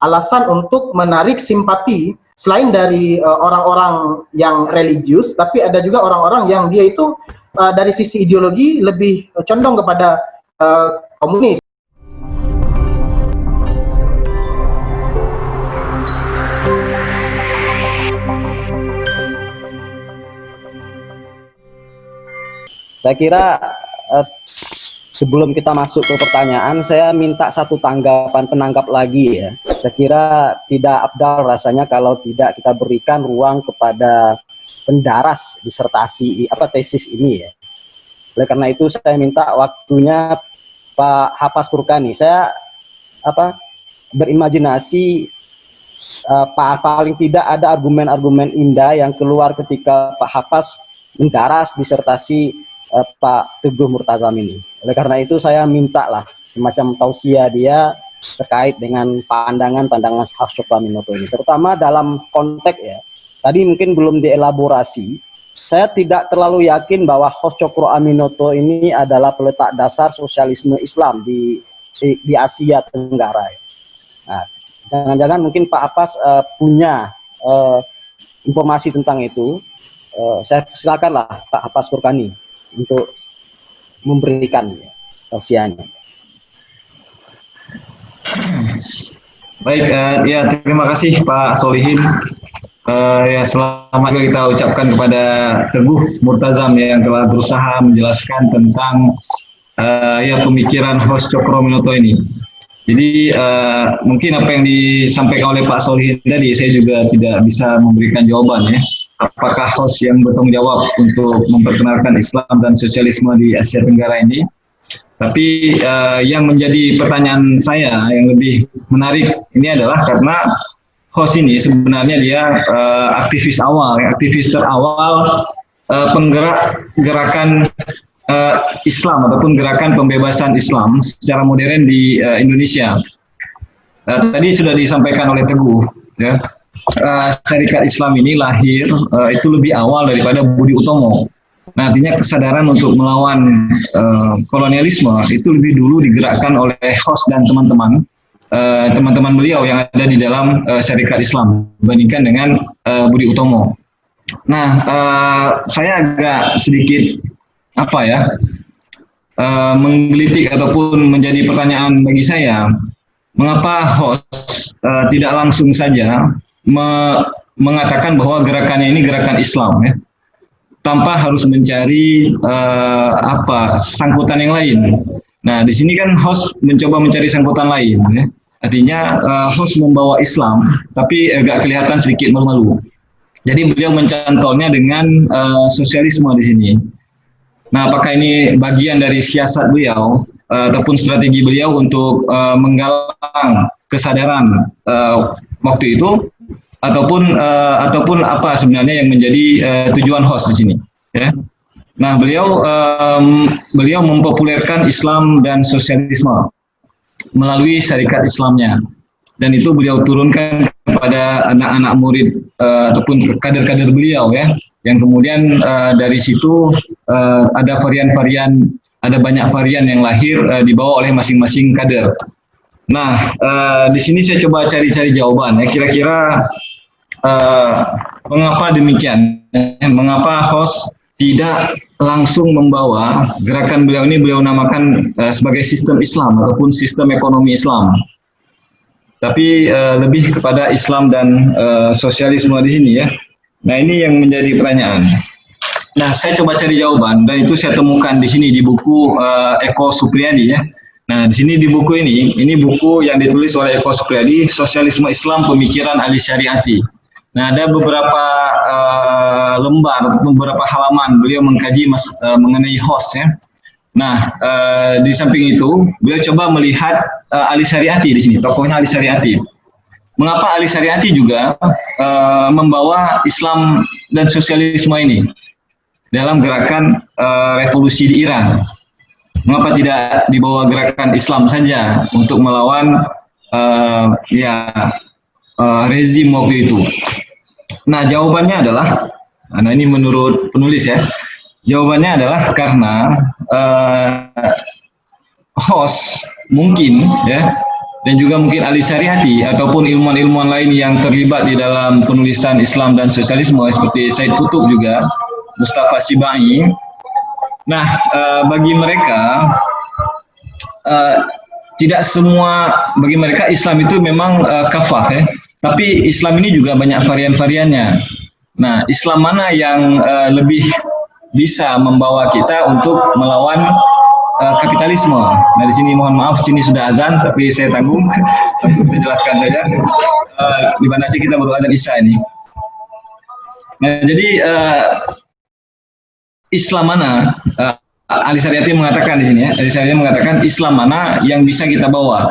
alasan untuk menarik simpati selain dari orang-orang yang religius, tapi ada juga orang-orang yang dia itu dari sisi ideologi lebih condong kepada komunis. Saya kira sebelum kita masuk ke pertanyaan, saya minta satu tanggapan penangkap lagi ya. Saya kira tidak abdal rasanya kalau tidak kita berikan ruang kepada pendaras disertasi tesis ini ya. Oleh karena itu saya minta waktunya Pak Hafaz Furqani. Saya berimajinasi paling tidak ada argumen-argumen indah yang keluar ketika Pak Hafaz mendaras disertasi Pak Teguh Murtazam ini. Oleh karena itu saya mintalah semacam tausiah dia terkait dengan pandangan-pandangan Hos Cokroaminoto ini, terutama dalam konteks ya. Tadi mungkin belum dielaborasi. Saya tidak terlalu yakin bahwa Hos Cokroaminoto ini adalah peletak dasar sosialisme Islam di Asia Tenggara. Nah, jangan-jangan mungkin Pak Hafaz punya informasi tentang itu. Saya silakanlah Pak Hafaz Furqani untuk memberikan tausiahnya. Baik, ya terima kasih Pak Solihin. Ya selamat juga kita ucapkan kepada Teguh Murtazam ya, yang telah berusaha menjelaskan tentang ya pemikiran Hos Cokroaminoto ini. Jadi mungkin apa yang disampaikan oleh Pak Solihin tadi saya juga tidak bisa memberikan jawaban ya. Apakah host yang bertanggung jawab untuk memperkenalkan Islam dan sosialisme di Asia Tenggara ini? Tapi yang menjadi pertanyaan saya yang lebih menarik ini adalah karena host ini sebenarnya dia aktivis awal, aktivis terawal penggerak gerakan Islam ataupun gerakan pembebasan Islam secara modern di Indonesia. Tadi sudah disampaikan oleh Teguh ya. Syarikat Islam ini lahir itu lebih awal daripada Budi Utomo. Nah, artinya kesadaran untuk melawan kolonialisme itu lebih dulu digerakkan oleh Hos dan teman-teman beliau yang ada di dalam syarikat Islam dibandingkan dengan Budi Utomo. Nah, saya agak sedikit menggelitik ataupun menjadi pertanyaan bagi saya, mengapa Hos tidak langsung saja mengatakan bahwa gerakannya ini gerakan Islam ya, tanpa harus mencari sangkutan yang lain. Nah, di sini kan host mencoba mencari sangkutan lain ya. Artinya host membawa Islam tapi agak kelihatan sedikit malu-malu. Jadi beliau mencantolnya dengan sosialisme di sini. Nah, apakah ini bagian dari siasat beliau ataupun strategi beliau untuk menggalang kesadaran waktu itu, ataupun apa sebenarnya yang menjadi tujuan host di sini ya. Nah, beliau mempopulerkan Islam dan sosialisme melalui syarikat Islamnya, dan itu beliau turunkan kepada anak-anak murid ataupun kader-kader beliau ya, yang kemudian dari situ ada banyak varian yang lahir dibawa oleh masing-masing kader. Nah, di sini saya coba cari-cari jawaban ya, kira-kira mengapa demikian? Mengapa host tidak langsung membawa gerakan beliau ini, beliau namakan sebagai sistem Islam ataupun sistem ekonomi Islam, tapi lebih kepada Islam dan sosialisme di sini ya. Nah, ini yang menjadi pertanyaan. Nah, saya coba cari jawaban dan itu saya temukan di sini di buku Eko Supriyadi ya. Nah, di sini di buku ini buku yang ditulis oleh Eko Supriyadi, Sosialisme Islam Pemikiran Ali Syariati. Nah, ada beberapa lembar, beberapa halaman beliau mengkaji mengenai host ya. Nah, di samping itu beliau coba melihat Ali Syariati di sini, tokohnya Ali Syariati. Mengapa Ali Syariati juga membawa Islam dan sosialisme ini dalam gerakan revolusi di Iran? Mengapa tidak dibawa gerakan Islam saja untuk melawan rezim waktu itu? Nah, jawabannya adalah, nah ini menurut penulis ya, jawabannya adalah karena host mungkin ya dan juga mungkin Ali Syariati ataupun ilmuwan-ilmuwan lain yang terlibat di dalam penulisan Islam dan sosialisme seperti Said Qutb juga, Mustafa Sibai. Nah, bagi mereka tidak semua, bagi mereka Islam itu memang kafah ya, tapi Islam ini juga banyak varian-variannya. Nah, Islam mana yang lebih bisa membawa kita untuk melawan kapitalisme? Nah, di sini mohon maaf, sini sudah azan, tapi saya tanggung, saya jelaskan saja. Di mana aja kita baru azan Isya ini. Nah, jadi Islam mana? Ali Syariati mengatakan di sini ya, Ali Syariati mengatakan Islam mana yang bisa kita bawa.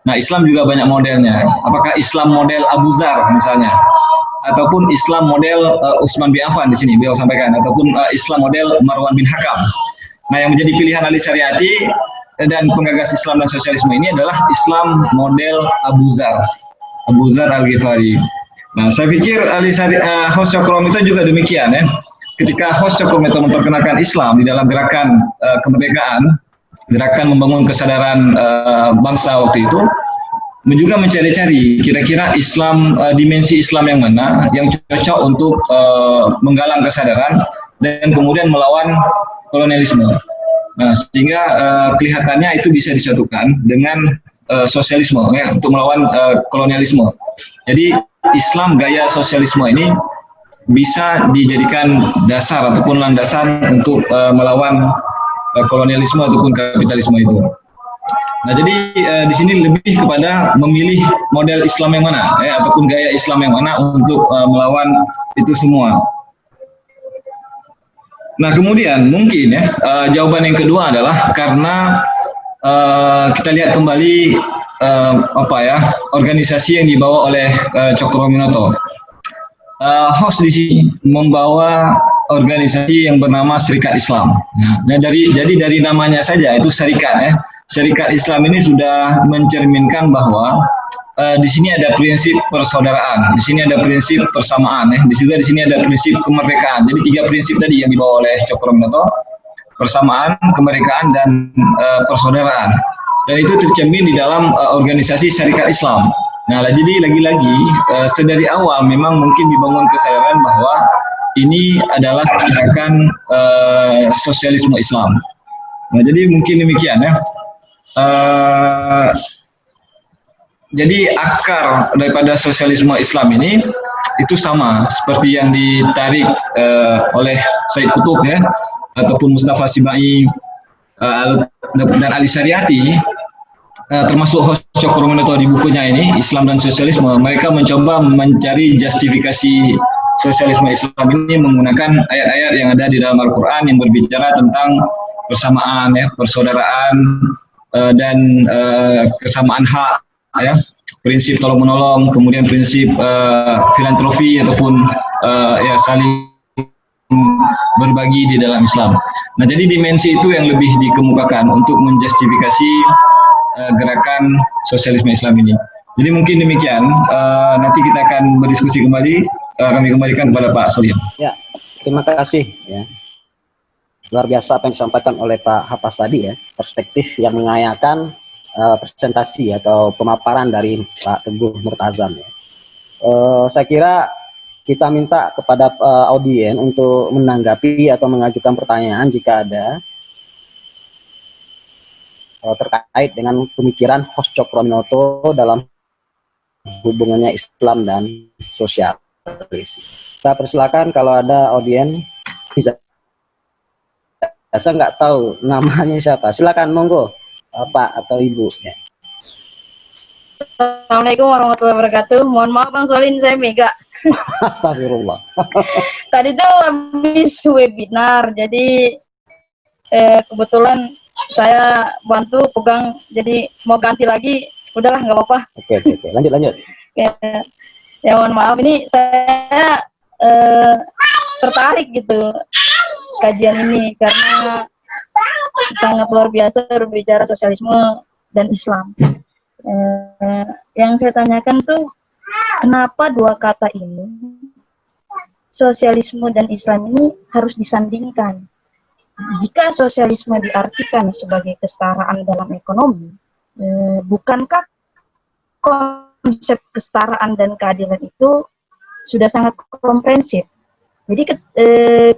Nah, Islam juga banyak modelnya. Apakah Islam model Abu Zar misalnya, ataupun Islam model Utsman bin Affan di sini beliau sampaikan, ataupun Islam model Marwan bin Hakam. Nah, yang menjadi pilihan Ali Syariati dan penggagas Islam dan sosialisme ini adalah Islam model Abu Zar Al-Ghifari. Nah, saya pikir Host Cokroaminoto juga demikian ya. Ketika Host Cokroaminoto memperkenalkan Islam di dalam gerakan kemerdekaan, gerakan membangun kesadaran bangsa waktu itu, juga mencari-cari kira-kira Islam, dimensi Islam yang mana yang cocok untuk menggalang kesadaran dan kemudian melawan kolonialisme. Nah, sehingga kelihatannya itu bisa disatukan dengan sosialisme ya, untuk melawan kolonialisme. Jadi Islam gaya sosialisme ini bisa dijadikan dasar ataupun landasan untuk melawan kolonialisme ataupun kapitalisme itu. Nah, jadi di sini lebih kepada memilih model Islam yang mana ya, ataupun gaya Islam yang mana untuk melawan itu semua. Nah, kemudian mungkin ya jawaban yang kedua adalah karena kita lihat kembali organisasi yang dibawa oleh Cokroaminoto. Host di sini membawa organisasi yang bernama Serikat Islam. Nah, jadi dari namanya saja itu syarikat ya. Serikat Islam ini sudah mencerminkan bahwa di sini ada prinsip persaudaraan, di sini ada prinsip persamaan, di sini ada prinsip kemerdekaan. Jadi 3 prinsip tadi yang dibawa oleh Cokroaminoto, persamaan, kemerdekaan, dan persaudaraan. Dan itu tercermin di dalam organisasi Syarikat Islam. Nah, jadi lagi-lagi sedari awal memang mungkin dibangun kesadaran bahwa ini adalah gerakan sosialisme Islam. Nah, jadi mungkin demikian ya. Jadi akar daripada sosialisme Islam ini itu sama seperti yang ditarik oleh Said Qutb ya, ataupun Mustafa Sibai dan Ali Syariati, termasuk Host Cokroaminoto di bukunya ini Islam dan Sosialisme. Mereka mencoba mencari justifikasi sosialisme Islam ini menggunakan ayat-ayat yang ada di dalam Al-Quran yang berbicara tentang persamaan ya, persaudaraan dan kesamaan hak ya, prinsip tolong menolong, kemudian prinsip filantropi ataupun ya saling berbagi di dalam Islam. Nah, jadi dimensi itu yang lebih dikemukakan untuk menjustifikasi gerakan sosialisme Islam ini. Jadi mungkin demikian. Nanti kita akan berdiskusi kembali. Kami kembalikan kepada Pak Solihin. Ya, terima kasih ya. Luar biasa apa yang disampaikan oleh Pak Hafaz tadi ya, perspektif yang mengayakan presentasi atau pemaparan dari Pak Teguh Murtazam ya. Saya kira kita minta kepada audien untuk menanggapi atau mengajukan pertanyaan jika ada terkait dengan pemikiran Host Cokroaminoto dalam hubungannya Islam dan sosialis. Kita persilakan kalau ada audien bisa. Saya nggak tahu namanya siapa. Silakan monggo Pak atau Ibu. Ya. Assalamualaikum warahmatullahi wabarakatuh. Mohon maaf Bang Solihin, saya Mega. Astagfirullah. Tadi tuh habis webinar, jadi kebetulan saya bantu pegang, jadi mau ganti lagi, udahlah nggak apa-apa. Oke. Lanjut. Ya mohon maaf, ini saya tertarik gitu kajian ini karena sangat luar biasa berbicara sosialisme dan Islam. Yang saya tanyakan tuh, kenapa dua kata ini, sosialisme dan Islam ini harus disandingkan? Jika sosialisme diartikan sebagai kesetaraan dalam ekonomi, bukankah konsep kesetaraan dan keadilan itu sudah sangat komprehensif. Jadi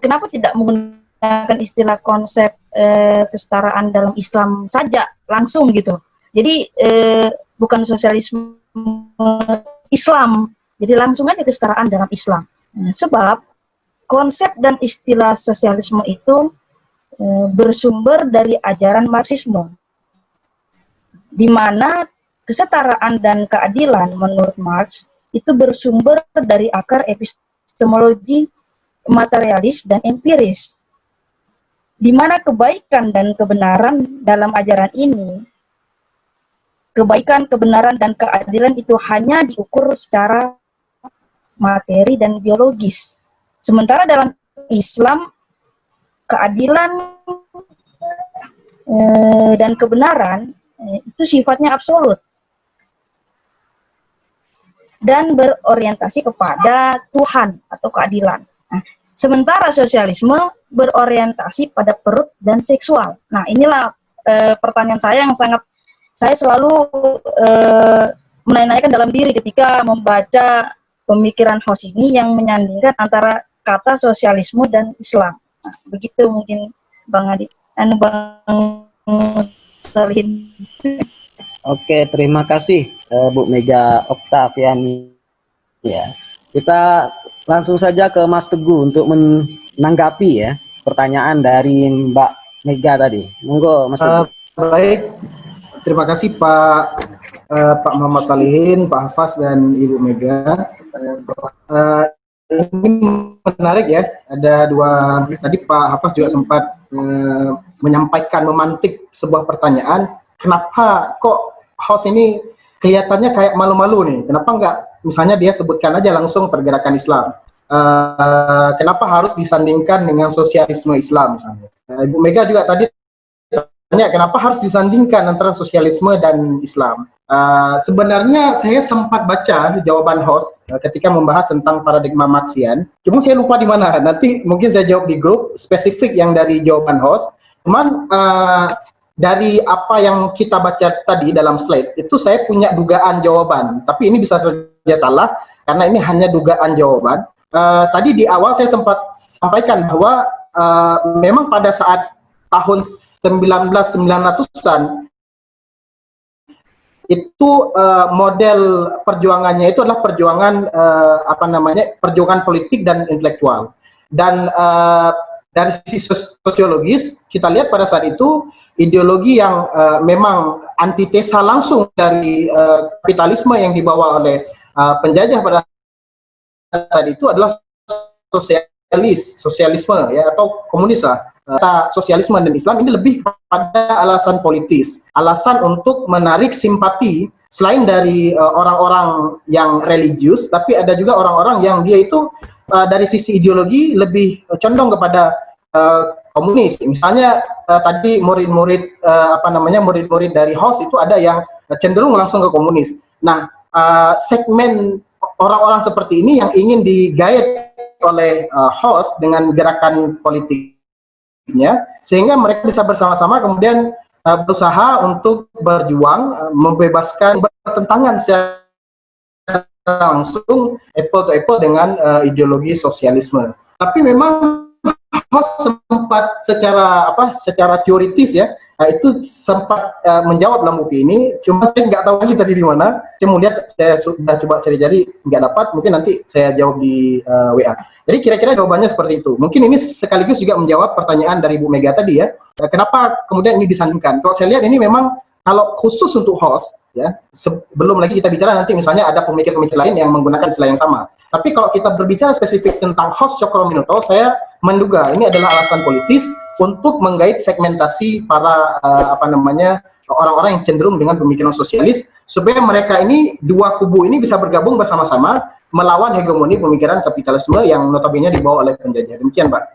kenapa tidak menggunakan istilah konsep kesetaraan dalam Islam saja langsung gitu? Jadi bukan sosialisme Islam, jadi langsung aja kesetaraan dalam Islam. Sebab konsep dan istilah sosialisme itu bersumber dari ajaran Marxisme, di mana kesetaraan dan keadilan menurut Marx itu bersumber dari akar epistemologi materialis dan empiris, di mana kebaikan dan kebenaran dalam ajaran ini, kebaikan, kebenaran, dan keadilan itu hanya diukur secara materi dan biologis. Sementara dalam Islam, keadilan dan kebenaran itu sifatnya absolut dan berorientasi kepada Tuhan atau keadilan. Nah, sementara sosialisme berorientasi pada perut dan seksual. Nah, inilah pertanyaan saya yang sangat saya selalu menanyakan dalam diri ketika membaca pemikiran host ini yang menyandingkan antara kata sosialisme dan Islam. Nah, begitu mungkin Bang Adi, Bang Solihin. Oke, terima kasih Bu Mega Oktaviani. Ya, kita langsung saja ke Mas Teguh untuk menanggapi ya pertanyaan dari Mbak Mega tadi. Monggo Mas Teguh. Baik, terima kasih Pak Muhammad Salihin, Pak Hafaz dan Ibu Mega. Ini menarik ya. Ada dua, tadi Pak Hafaz juga sempat menyampaikan, memantik sebuah pertanyaan. Kenapa kok host ini kelihatannya kayak malu-malu nih? Kenapa nggak misalnya dia sebutkan aja langsung pergerakan Islam? Kenapa harus disandingkan dengan sosialisme Islam misalnya? Ibu Mega juga tadi tanya kenapa harus disandingkan antara sosialisme dan Islam. Sebenarnya saya sempat baca jawaban host ketika membahas tentang paradigma Marxian. Cuma saya lupa di mana. Nanti mungkin saya jawab di grup spesifik yang dari jawaban host. Cuman dari apa yang kita baca tadi dalam slide itu saya punya dugaan jawaban. Tapi ini bisa saja salah karena ini hanya dugaan jawaban. Tadi di awal saya sempat sampaikan bahwa memang pada saat tahun 1900-an itu model perjuangannya itu adalah perjuangan perjuangan politik dan intelektual. Dan dari sisi sosiologis kita lihat pada saat itu ideologi yang memang antitesa langsung dari kapitalisme yang dibawa oleh penjajah pada saat itu adalah sosialisme ya, atau komunis lah. Sosialisme dan Islam ini lebih pada alasan politis, alasan untuk menarik simpati selain dari orang-orang yang religius, tapi ada juga orang-orang yang dia itu dari sisi ideologi lebih condong kepada komunis. Misalnya tadi murid-murid murid-murid dari host itu ada yang cenderung langsung ke komunis. Nah, segmen orang-orang seperti ini yang ingin digait oleh host dengan gerakan politiknya, sehingga mereka bisa bersama-sama kemudian berusaha untuk berjuang membebaskan bertentangan secara langsung apple to apple dengan ideologi sosialisme. Tapi memang host sempat secara teoritis ya, itu sempat menjawab dalam buku ini. Cuma saya nggak tahu lagi tadi di mana. Saya mau lihat, saya sudah coba cari-cari nggak dapat. Mungkin nanti saya jawab di WA. Jadi kira-kira jawabannya seperti itu. Mungkin ini sekaligus juga menjawab pertanyaan dari Bu Mega tadi ya. Kenapa kemudian ini disandingkan? Kalau saya lihat ini memang kalau khusus untuk host ya, sebelum lagi kita bicara nanti misalnya ada pemikir-pemikir lain yang menggunakan istilah yang sama. Tapi kalau kita berbicara spesifik tentang host Cokroaminoto, saya menduga ini adalah alasan politis untuk menggait segmentasi para orang-orang yang cenderung dengan pemikiran sosialis, supaya mereka ini, dua kubu ini bisa bergabung bersama-sama melawan hegemoni pemikiran kapitalisme yang notabene dibawa oleh penjajah. Demikian, Pak.